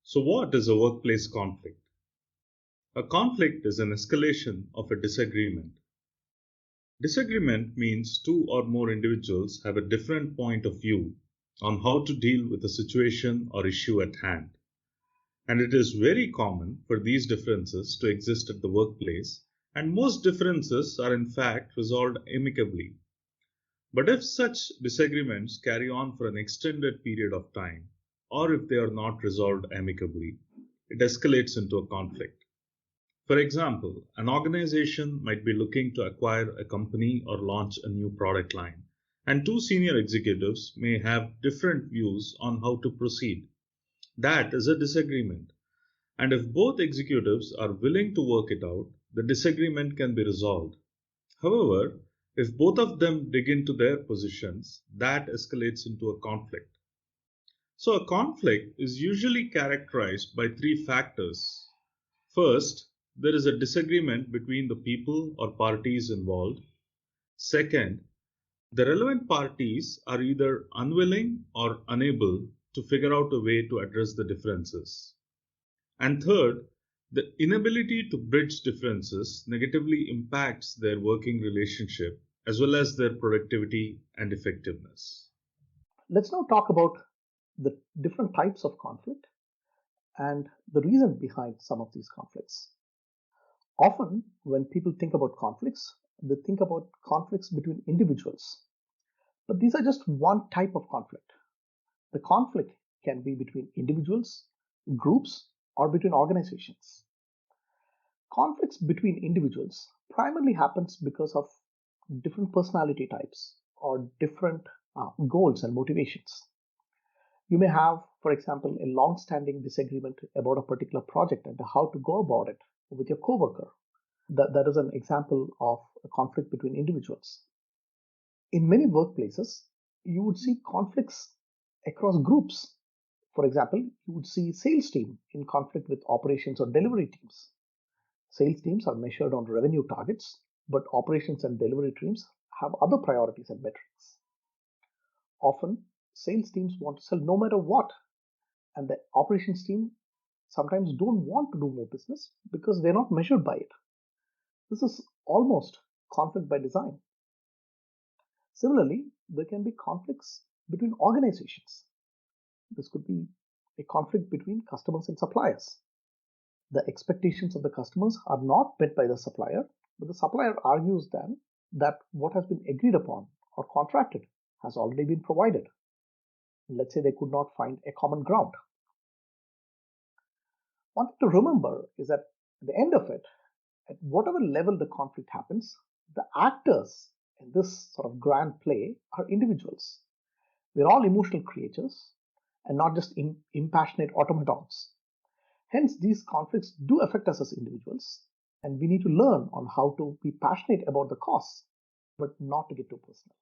So, what is a workplace conflict? A conflict is an escalation of a disagreement. Disagreement means two or more individuals have a different point of view on how to deal with a situation or issue at hand. And it is very common for these differences to exist at the workplace, and most differences are in fact resolved amicably. But if such disagreements carry on for an extended period of time, or if they are not resolved amicably, it escalates into a conflict. For example, an organization might be looking to acquire a company or launch a new product line, and two senior executives may have different views on how to proceed. That is a disagreement. And if both executives are willing to work it out, the disagreement can be resolved. However, if both of them dig into their positions, that escalates into a conflict. So, a conflict is usually characterized by three factors. First, there is a disagreement between the people or parties involved. Second, the relevant parties are either unwilling or unable to figure out a way to address the differences. And third, the inability to bridge differences negatively impacts their working relationship as well as their productivity and effectiveness. Let's now talk about the different types of conflict and the reason behind some of these conflicts. Often, when people think about conflicts, they think about conflicts between individuals. But these are just one type of conflict. The conflict can be between individuals, groups, or between organizations. Conflicts between individuals primarily happens because of different personality types or different goals and motivations. You may have, for example, a long-standing disagreement about a particular project and how to go about it with your coworker. That is an example of a conflict between individuals. In many workplaces, you would see conflicts across groups. For example, you would see sales team in conflict with operations or delivery teams. Sales teams are measured on revenue targets, but operations and delivery teams have other priorities and metrics. Often, sales teams want to sell no matter what, and the operations team sometimes don't want to do more business because they're not measured by it. This is almost conflict by design. Similarly, there can be conflicts between organizations. This could be a conflict between customers and suppliers. The expectations of the customers are not met by the supplier, but the supplier argues then that what has been agreed upon or contracted has already been provided. Let's say they could not find a common ground. One thing to remember is that at the end of it, at whatever level the conflict happens, the actors in this sort of grand play are individuals. We're all emotional creatures and not just impassionate automatons. Hence, these conflicts do affect us as individuals, and we need to learn on how to be passionate about the cause, but not to get too personal.